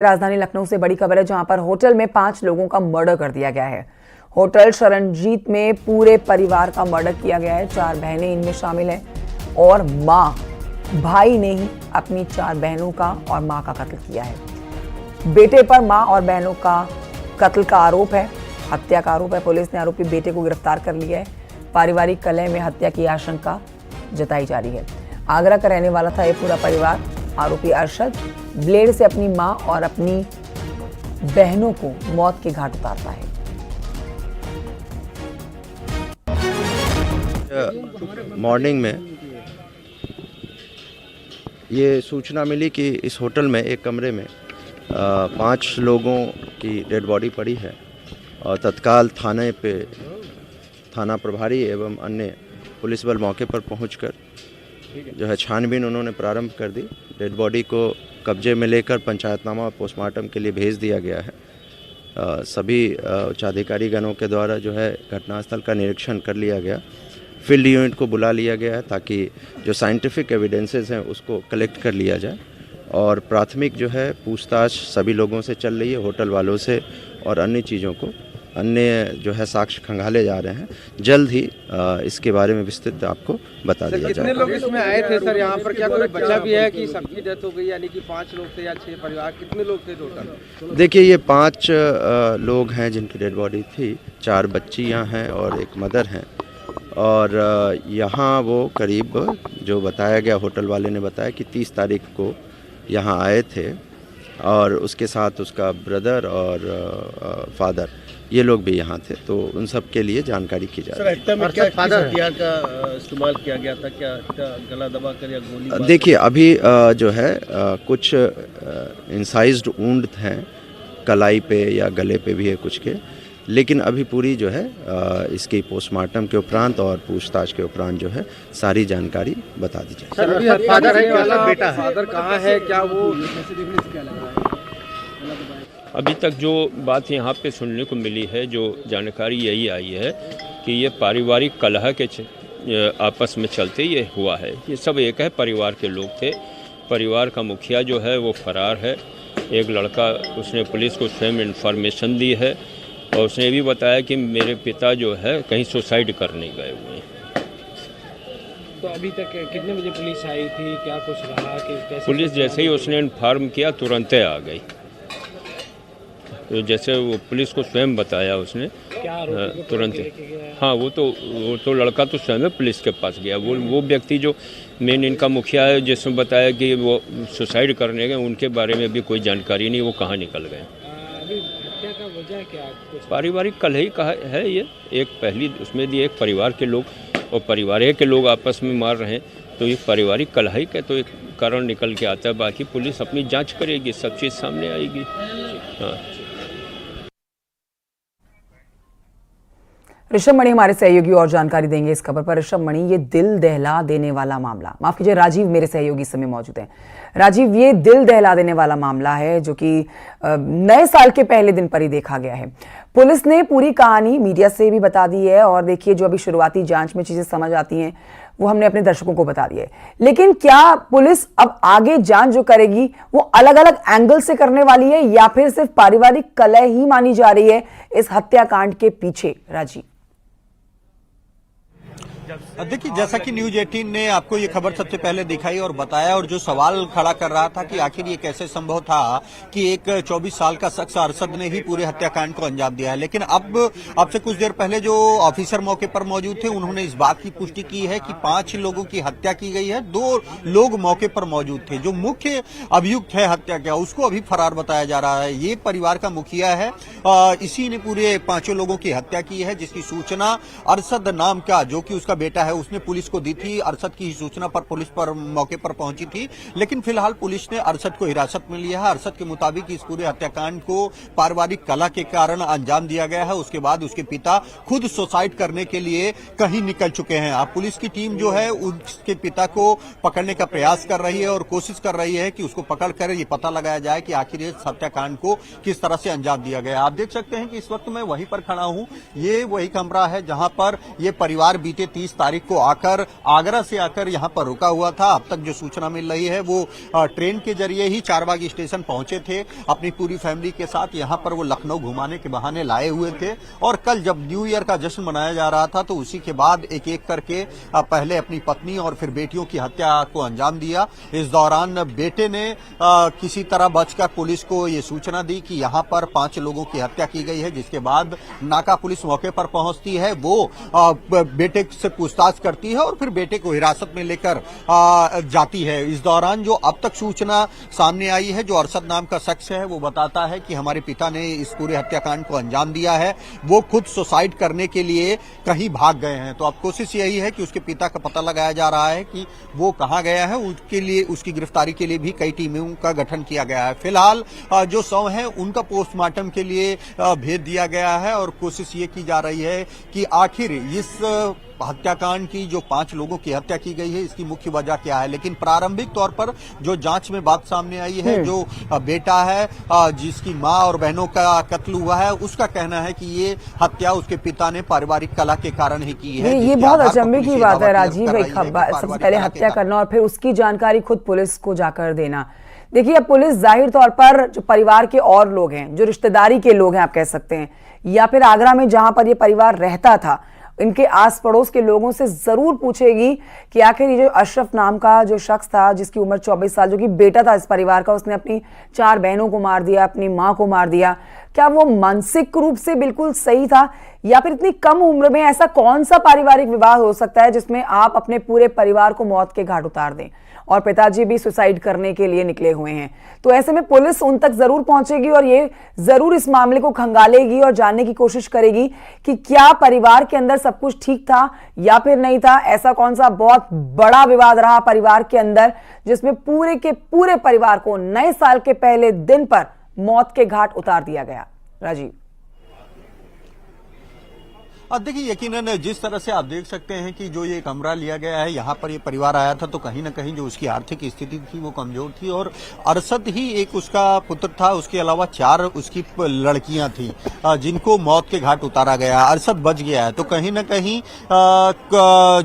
राजधानी लखनऊ से बड़ी खबर है, जहां पर होटल में 5 लोगों का मर्डर कर दिया गया है। होटल शरणजीत में पूरे परिवार का मर्डर किया गया है। 4 बहनें इनमें शामिल हैं और मां भाई ने ही अपनी 4 बहनों का और मां का कत्ल किया है। बेटे पर मां और बहनों का कत्ल का आरोप है, हत्या का आरोप है। पुलिस ने आरोपी बेटे को गिरफ्तार कर लिया है। पारिवारिक कलह में हत्या की आशंका जताई जा रही है। आगरा का रहने वाला था ये पूरा परिवार। आरोपी अरशद ब्लेड से अपनी मां और अपनी बहनों को मौत के घाट उतारता है। मॉर्निंग में ये सूचना मिली कि इस होटल में एक कमरे में 5 लोगों की डेड बॉडी पड़ी है और तत्काल थाना प्रभारी एवं अन्य पुलिस बल मौके पर पहुंचकर जो है छानबीन उन्होंने प्रारंभ कर दी। डेड बॉडी को कब्जे में लेकर पंचायतनामा और पोस्टमार्टम के लिए भेज दिया गया है। सभी उच्चाधिकारी गणों के द्वारा जो है घटनास्थल का निरीक्षण कर लिया गया। फील्ड यूनिट को बुला लिया गया है ताकि जो साइंटिफिक एविडेंसेस हैं उसको कलेक्ट कर लिया जाए और प्राथमिक जो है पूछताछ सभी लोगों से चल रही है, होटल वालों से और अन्य जो है साक्ष्य खंगाले जा रहे हैं। जल्द ही इसके बारे में विस्तृत आपको बता दिया जाएगा। कितने लोग इसमें आए थे सर? यहाँ पर क्या कोई बच्चा भी है कि सबकी डेथ हो गई, यानी कि 5 लोग थे या 6 परिवार, कितने लोग थे टोटल? देखिए, ये 5 लोग हैं जिनकी डेड बॉडी थी। 4 बच्चियाँ हैं और एक मदर हैं और यहाँ वो करीब जो बताया गया, होटल वाले ने बताया कि 30 तारीख को यहाँ आए थे और उसके साथ उसका ब्रदर और फादर, ये लोग भी यहाँ थे। तो उन सब के लिए जानकारी की जा रही है। हत्या में क्या हथियार का इस्तेमाल किया गया था? क्या गला दबाकर या गोली? देखिए, अभी जो है कुछ इंसाइज्ड वुंड हैं, कलाई पे या गले पे भी है कुछ के, लेकिन अभी पूरी जो है इसकी पोस्टमार्टम के उपरांत और पूछताछ के उपरांत जो है सारी जानकारी बता दी जाए। सर, अभी फादर है क्या? बेटा फादर कहाँ है? क्या वो अभी तक जो बात यहाँ पे सुनने को मिली है, जो जानकारी यही आई है कि ये पारिवारिक कलह के आपस में चलते ये हुआ है। ये सब एक है, परिवार के लोग थे। परिवार का मुखिया जो है वो फरार है। एक लड़का, उसने पुलिस को स्वयं इन्फॉर्मेशन दी है और उसने ये भी बताया कि मेरे पिता जो है कहीं सुसाइड करने गए हुए हैं। तो अभी तक कितने बजे पुलिस आई थी? क्या कुछ रहा कि कैसे? पुलिस जैसे ही उसने इन्फॉर्म किया तुरंत आ गई। तो जैसे वो पुलिस को स्वयं बताया उसने, तुरंत। हाँ, वो तो लड़का तो स्वयं पुलिस के पास गया। वो व्यक्ति जो मेन इनका मुखिया है, जिसने बताया कि वो सुसाइड करने गए, उनके बारे में भी कोई जानकारी नहीं, वो कहाँ निकल गए। अभी हत्या का वजह क्या? पारिवारिक कलह ही कहा है ये। एक पहली उसमें भी एक परिवार के लोग और परिवार के लोग आपस में मार रहे हैं, तो ये पारिवारिक कलह का तो एक कारण निकल के आता है। बाकी पुलिस अपनी जांच करेगी, सब चीज़ सामने आएगी। हाँ। ऋषभ मणि हमारे सहयोगी और जानकारी देंगे इस खबर पर। ऋषभ मणि, ये दिल दहला देने वाला मामला, माफ कीजिए राजीव मेरे सहयोगी इस समय मौजूद हैं। राजीव, ये दिल दहला देने वाला मामला है जो कि नए साल के पहले दिन पर ही देखा गया है। पुलिस ने पूरी कहानी मीडिया से भी बता दी है और देखिए, जो अभी शुरुआती जांच में चीजें समझ आती हैं वो हमने अपने दर्शकों को बता दी है। लेकिन क्या पुलिस अब आगे जांच जो करेगी वो अलग अलग एंगल से करने वाली है या फिर सिर्फ पारिवारिक कलह ही मानी जा रही है इस हत्याकांड के पीछे? राजीव, देखिए, जैसा कि न्यूज 18 ने आपको ये खबर सबसे पहले दिखाई और बताया और जो सवाल खड़ा कर रहा था कि आखिर ये कैसे संभव था कि एक 24 साल का शख्स अरशद ने ही पूरे हत्याकांड को अंजाम दिया है। लेकिन अब से कुछ देर पहले जो ऑफिसर मौके पर मौजूद थे, उन्होंने इस बात की पुष्टि की है कि 5 लोगों की हत्या की गई है। 2 लोग मौके पर मौजूद थे। जो मुख्य अभियुक्त है हत्या का, उसको अभी फरार बताया जा रहा है। ये परिवार का मुखिया है, इसी ने पूरे 5 लोगों की हत्या की है, जिसकी सूचना अरशद नाम का जो कि उसका बेटा है उसने पुलिस को दी थी। अरशद की सूचना पर पुलिस पर मौके पर पहुंची थी, लेकिन फिलहाल पुलिस ने अरशद को हिरासत में लिया है। अरशद के मुताबिक इस पूरे हत्याकांड को पारिवारिक कलह के कारण अंजाम दिया गया है। उसके बाद उसके पिता खुद सुसाइड करने के लिए कहीं निकल चुके हैं। अब पुलिस की टीम जो है उसके पिता को पकड़ने का प्रयास कर रही है और कोशिश कर रही है कि उसको पकड़कर ये पता लगाया जाए कि आखिर इस हत्याकांड को किस तरह से अंजाम दिया गया। आप देख सकते हैं कि इस वक्त मैं वहीं पर खड़ा हूं। ये वही कमरा है जहां पर ये परिवार बीते 30 तारीख तारीख को आकर आगरा से आकर यहाँ पर रुका हुआ था। अब तक जो सूचना मिल रही है वो ट्रेन के जरिए ही चारबाग स्टेशन पहुंचे थे। अपनी पूरी फैमिली के साथ यहाँ पर वो लखनऊ घुमाने के बहाने लाए हुए थे और कल जब न्यू ईयर का जश्न मनाया जा रहा था तो उसी के बाद एक एक करके पहले अपनी पत्नी और फिर बेटियों की हत्या को अंजाम दिया। इस दौरान बेटे ने किसी तरह बचकर पुलिस को ये सूचना दी कि यहाँ पर 5 लोगों की हत्या की गई है, जिसके बाद नाका पुलिस मौके पर पहुंचती है। वो बेटे से पूछताछ करती है और फिर बेटे को हिरासत में लेकर जाती है। इस दौरान जो अब तक सूचना सामने आई है, जो अरशद नाम का शख्स है वो बताता है कि हमारे पिता ने इस पूरे हत्याकांड को अंजाम दिया है। वो खुद सुसाइड करने के लिए कहीं भाग गए हैं। तो अब कोशिश यही है कि उसके पिता का पता लगाया जा रहा है कि वो कहां गया है। उसके लिए उसकी गिरफ्तारी के लिए भी कई टीमों का गठन किया गया है। फिलहाल जो शव है उनका पोस्टमार्टम के लिए भेज दिया गया है और कोशिश ये की जा रही है कि आखिर इस हत्याकांड की जो 5 लोगों की हत्या की गई है इसकी मुख्य वजह क्या है। लेकिन प्रारंभिक तौर पर जो जांच में बात सामने आई है, जो बेटा है जिसकी मां और बहनों का कत्ल हुआ है, उसका कहना है कि ये हत्या उसके पिता ने पारिवारिक कला के कारण ही की है। ये बहुत अचंभे की बात है राजीव, एक सबसे पहले हत्या करना और फिर उसकी जानकारी खुद पुलिस को जाकर देना। देखिए, अब पुलिस जाहिर तौर पर जो परिवार के और लोग हैं, जो रिश्तेदारी के लोग हैं आप कह सकते हैं, या फिर आगरा में जहां पर ये परिवार रहता था, इनके आस पड़ोस के लोगों से जरूर पूछेगी कि आखिर ये जो अशरफ नाम का जो शख्स था, जिसकी उम्र 24 साल, जो कि बेटा था इस परिवार का, उसने अपनी 4 बहनों को मार दिया, अपनी मां को मार दिया, क्या वो मानसिक रूप से बिल्कुल सही था या फिर इतनी कम उम्र में ऐसा कौन सा पारिवारिक विवाद हो सकता है जिसमें आप अपने पूरे परिवार को मौत के घाट उतार दें। और पिताजी भी सुसाइड करने के लिए निकले हुए हैं। तो ऐसे में पुलिस उन तक जरूर पहुंचेगी और ये जरूर इस मामले को खंगालेगी और जानने की कोशिश करेगी कि क्या परिवार के अंदर सब कुछ ठीक था या फिर नहीं था। ऐसा कौन सा बहुत बड़ा विवाद रहा परिवार के अंदर जिसमें पूरे के पूरे परिवार को नए साल के पहले दिन पर मौत के घाट उतार दिया गया। राजीव, अब देखिए, यकीनन जिस तरह से आप देख सकते हैं कि जो ये कमरा लिया गया है, यहाँ पर ये परिवार आया था, तो कहीं ना कहीं जो उसकी आर्थिक स्थिति थी वो कमजोर थी और अरशद ही एक उसका पुत्र था। उसके अलावा 4 उसकी लड़कियां थी जिनको मौत के घाट उतारा गया। अरशद बच गया है। तो कहीं ना कहीं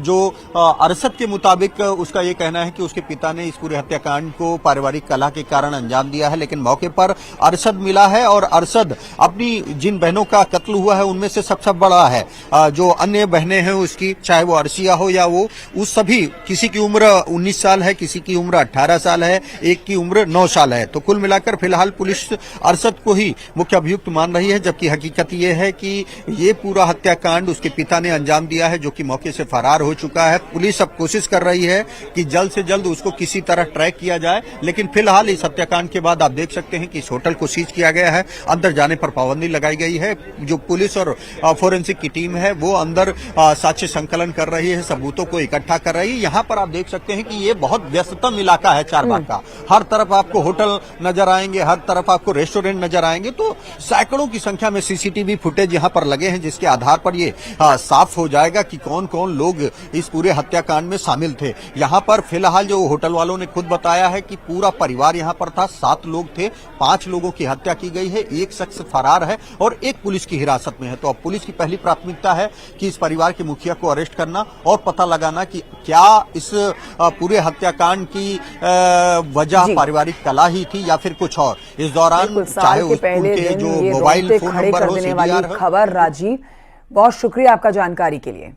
जो अरशद के मुताबिक उसका ये कहना है कि उसके पिता ने इस पूरे हत्याकांड को पारिवारिक कलह के कारण अंजाम दिया है। लेकिन मौके पर अरशद मिला है और अरशद अपनी जिन बहनों का कत्ल हुआ है उनमें से सबसे बड़ा है। जो अन्य बहनें हैं उसकी, चाहे वो अर्शिया हो या वो, उस सभी, किसी की उम्र 19 साल है, किसी की उम्र 18 साल है, एक की उम्र 9 साल है। तो कुल मिलाकर फिलहाल पुलिस अरशद को ही मुख्य अभियुक्त मान रही है, जबकि हकीकत ये है कि ये पूरा हत्याकांड उसके पिता ने अंजाम दिया है, जो कि मौके से फरार हो चुका है। पुलिस अब कोशिश कर रही है कि जल्द से जल्द उसको किसी तरह ट्रैक किया जाए। लेकिन फिलहाल इस हत्याकांड के बाद आप देख सकते हैं कि इस होटल को सीज किया गया है, अंदर जाने पर पाबंदी लगाई गई है। जो पुलिस और फोरेंसिक की टीम है वो अंदर साक्ष्य संकलन कर रही है, सबूतों को इकट्ठा कर रही है। यहाँ पर आप देख सकते हैं कि ये बहुत व्यस्ततम इलाका है चारबाग का। हर तरफ आपको होटल नजर आएंगे, हर तरफ आपको रेस्टोरेंट नजर आएंगे। तो सैकड़ों की संख्या में सीसीटीवी फुटेज यहाँ पर लगे हैं, जिसके आधार पर ये साफ हो जाएगा कि कौन कौन लोग इस पूरे हत्याकांड में शामिल थे। यहाँ पर फिलहाल जो होटल वालों ने खुद बताया है कि पूरा परिवार यहाँ पर था, 7 लोग थे, 5 लोगों की हत्या की गई है, एक शख्स फरार है और एक पुलिस की हिरासत में है। तो अब पुलिस की पहली प्राथमिकता है कि इस परिवार के मुखिया को अरेस्ट करना और पता लगाना कि क्या इस पूरे हत्याकांड की वजह पारिवारिक कलह ही थी या फिर कुछ और। इस दौरान चाहे उनके जो मोबाइल फोन नंबर हो, खबर। राजीव, बहुत शुक्रिया आपका जानकारी के लिए।